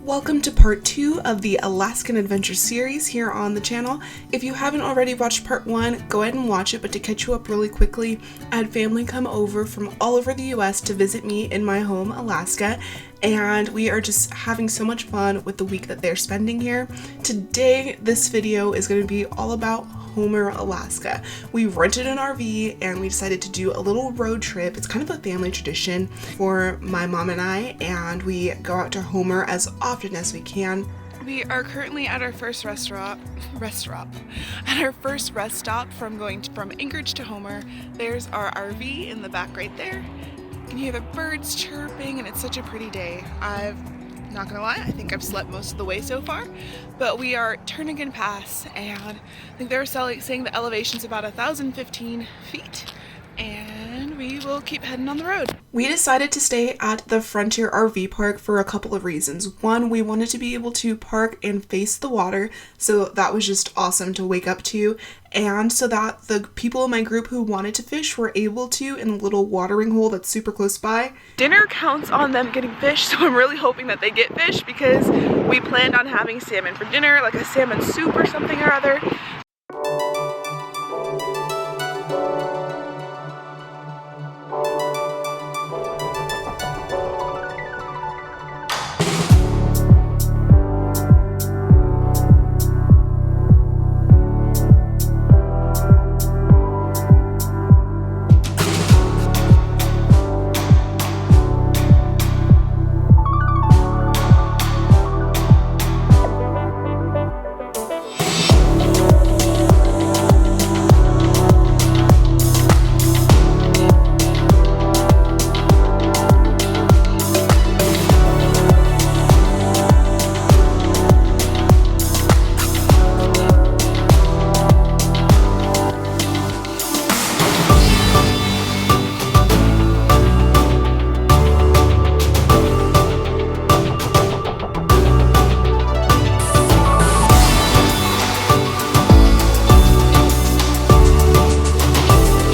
Welcome to part 2 of the Alaskan Adventure series here on the channel. If you haven't already watched part 1, go ahead and watch it, but to catch you up really quickly, I had family come over from all over the US to visit me in my home, Alaska, and we are just having so much fun with the week that they're spending here. Today, this video is going to be all about Homer, Alaska. We rented an RV and we decided to do a little road trip. It's kind of a family tradition for my mom and I, and we go out to Homer as often as we can. We are currently at our first rest stop from Anchorage to Homer. There's our RV in the back right there. You can hear the birds chirping and it's such a pretty day. Not gonna lie, I think I've slept most of the way so far, but we are Turnagain Pass, and I think they're saying the elevation's about 1,015 feet, and we will keep heading on the road. We decided to stay at the Frontier RV Park for a couple of reasons. One, we wanted to be able to park and face the water, so that was just awesome to wake up to, and so that the people in my group who wanted to fish were able to in a little watering hole that's super close by. Dinner counts on them getting fish, so I'm really hoping that they get fish because we planned on having salmon for dinner, like a salmon soup or something or other.